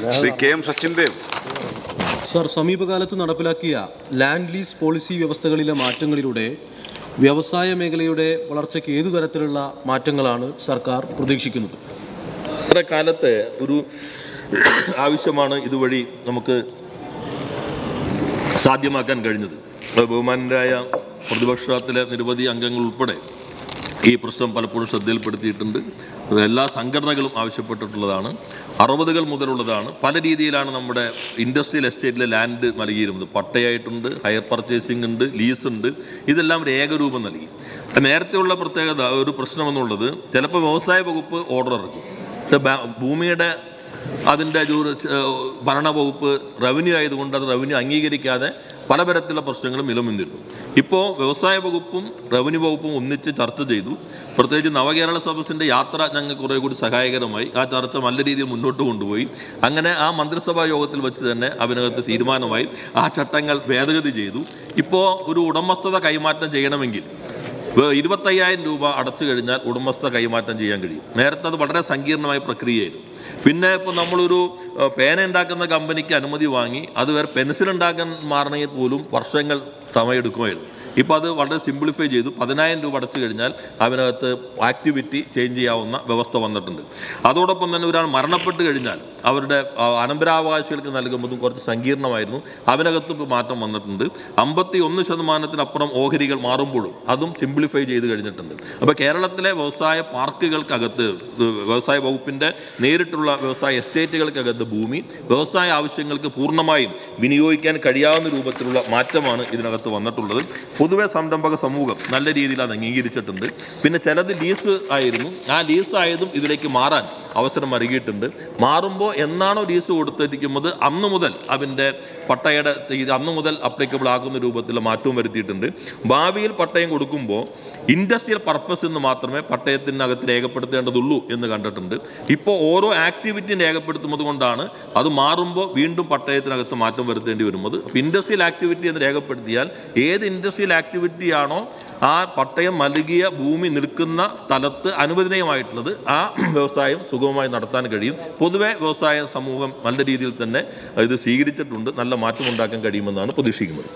Shri K M Sachin Dev. Sir, സമീപകാലത്ത് നടപ്പിലാക്കിയ land lease policy വ്യവസ്ഥകളിലെ മാറ്റങ്ങളിലൂടെ വ്യവസായ മേഖലയുടെ വളർച്ചയ്ക്ക് ഏതു തരത്തിലുള്ള മാറ്റങ്ങളാണ് സർക്കാർ പ്രതീക്ഷിക്കുന്നത്? നമ്മുടെ കാലത്തെ ഒരു ആവശ്യമാണ് ഇതുവഴി നമുക്ക് സാധ്യമാക്കാൻ കഴിഞ്ഞത്. ബഹുമാനരായ പ്രതിപക്ഷത്തിലെ നിരവധി അംഗങ്ങൾ ഉൾപ്പെടെ ഈ പ്രശ്നം പലപ്പോഴും ശ്രദ്ധയിൽപ്പെടുത്തിയിട്ടുണ്ട്. എല്ലാ സംഘടനകളും ആവശ്യപ്പെട്ടിട്ടുള്ളതാണ്. 60-കൾ മുതലുള്ളതാണ്. പല രീതിയിലാണ് നമ്മുടെ ഇൻഡസ്ട്രിയൽ എസ്റ്റേറ്റിലെ ലാൻഡ് നൽകിയിരുന്നത്. പട്ടയായിട്ടുണ്ട്, ഹയർ പർച്ചേസിംഗ് ഉണ്ട്, ലീസ് ഉണ്ട്. ഇതെല്ലാം ഒരു ഏകരൂപം നൽകി. നേരത്തെയുള്ള പ്രത്യേകത ഒരു പ്രശ്നമെന്നുള്ളത്, ചിലപ്പോൾ വ്യവസായ വകുപ്പ് ഓർഡർ ഇറക്കും, ഭൂമിയുടെ അതിൻ്റെ ഭരണവകുപ്പ് റവന്യൂ ആയതുകൊണ്ട് അത് റവന്യൂ അംഗീകരിക്കാതെ പലതരത്തിലുള്ള പ്രശ്നങ്ങളും നിലനിന്നിരുന്നു. ഇപ്പോൾ വ്യവസായ വകുപ്പും റവന്യൂ വകുപ്പും ഒന്നിച്ച് ചർച്ച ചെയ്തു. പ്രത്യേകിച്ച് നവകേരള സദസ്സിൻ്റെ യാത്ര ഞങ്ങൾക്ക് കുറേ കൂടി സഹായകരമായി. ആ ചർച്ച നല്ല രീതിയിൽ മുന്നോട്ട് കൊണ്ടുപോയി. അങ്ങനെ ആ മന്ത്രിസഭാ യോഗത്തിൽ വെച്ച് തന്നെ അതിനകത്ത് തീരുമാനമായി. ആ ചട്ടങ്ങൾ ഭേദഗതി ചെയ്തു. ഇപ്പോൾ ഒരു ഉടമസ്ഥത കൈമാറ്റം ചെയ്യണമെങ്കിൽ 25,000 രൂപ അടച്ചു കഴിഞ്ഞാൽ ഉടമസ്ഥ കൈമാറ്റം ചെയ്യാൻ കഴിയും. നേരത്തെ അത് വളരെ സങ്കീർണമായ പ്രക്രിയയായിരുന്നു. പിന്നെ ഇപ്പോൾ നമ്മളൊരു പേന ഉണ്ടാക്കുന്ന കമ്പനിക്ക് അനുമതി വാങ്ങി അത് വേറെ പെൻസിൽ ഉണ്ടാക്കാൻ മാറണമെങ്കിൽ പോലും വർഷങ്ങൾ സമയമെടുക്കുമായിരുന്നു. ഇപ്പോൾ അത് വളരെ സിംപ്ലിഫൈ ചെയ്തു. 10,000 രൂപ അടച്ചു കഴിഞ്ഞാൽ അതിനകത്ത് ആക്ടിവിറ്റി ചേഞ്ച് ചെയ്യാവുന്ന വ്യവസ്ഥ വന്നിട്ടുണ്ട്. അതോടൊപ്പം തന്നെ ഒരാൾ മരണപ്പെട്ട് കഴിഞ്ഞാൽ അവരുടെ അനന്തരാവകാശികൾക്ക് നൽകുന്നതും കുറച്ച് സങ്കീർണമായിരുന്നു. അതിനകത്ത് ഇപ്പോൾ മാറ്റം വന്നിട്ടുണ്ട്. 51% ഓഹരികൾ മാറുമ്പോഴും അതും സിംപ്ലിഫൈ ചെയ്ത് കഴിഞ്ഞിട്ടുണ്ട്. അപ്പോൾ കേരളത്തിലെ വ്യവസായ പാർക്കുകൾക്കകത്ത് വ്യവസായ വകുപ്പിൻ്റെ നേരിട്ടുള്ള വ്യവസായ എസ്റ്റേറ്റുകൾക്കകത്ത് ഭൂമി വ്യവസായ ആവശ്യങ്ങൾക്ക് പൂർണ്ണമായും വിനിയോഗിക്കാൻ കഴിയാവുന്ന രൂപത്തിലുള്ള മാറ്റമാണ് ഇതിനകത്ത് വന്നിട്ടുള്ളത്. പൊതുവെ സംരംഭക സമൂഹം നല്ല രീതിയിൽ അത് അംഗീകരിച്ചിട്ടുണ്ട്. പിന്നെ ചിലത് ലീസ് ആയിരുന്നു. ആ ലീസ് ആയതും ഇതിലേക്ക് മാറാൻ അവസരം നൽകിയിട്ടുണ്ട്. മാറുമ്പോൾ എന്നാണോ ലീസ് കൊടുത്തിരിക്കുന്നത് അന്ന് മുതൽ അതിൻ്റെ പട്ടയുടെ അന്ന് മുതൽ അപ്ലിക്കബിൾ ആകുന്ന രൂപത്തിൽ മാറ്റവും വരുത്തിയിട്ടുണ്ട്. ഭാവിയിൽ പട്ടയം കൊടുക്കുമ്പോൾ ഇൻഡസ്ട്രിയൽ പർപ്പസ് എന്ന് മാത്രമേ പട്ടയത്തിനകത്ത് രേഖപ്പെടുത്തേണ്ടതുള്ളൂ എന്ന് കണ്ടിട്ടുണ്ട്. ഇപ്പോൾ ഓരോ ആക്ടിവിറ്റിയും രേഖപ്പെടുത്തുന്നത് കൊണ്ടാണ് അത് മാറുമ്പോൾ വീണ്ടും പട്ടയത്തിനകത്ത് മാറ്റം വരുത്തേണ്ടി വരുന്നത്. ഇൻഡസ്ട്രിയൽ ആക്ടിവിറ്റി എന്ന് രേഖപ്പെടുത്തിയാൽ ഏത് ഇൻഡസ്ട്രിയൽ ആക്ടിവിറ്റിയാണോ ആ പട്ടയം നൽകിയ ഭൂമി നിൽക്കുന്ന സ്ഥലത്ത് അനുവദനീയമായിട്ടുള്ളത് ആ വ്യവസായം സുഗമമായി നടത്താൻ കഴിയും. പൊതുവെ വ്യവസായ സമൂഹം നല്ല രീതിയിൽ തന്നെ ഇത് സ്വീകരിച്ചിട്ടുണ്ട്. നല്ല മാറ്റം ഉണ്ടാക്കാൻ കഴിയുമെന്നാണ് പ്രതീക്ഷിക്കുന്നത്.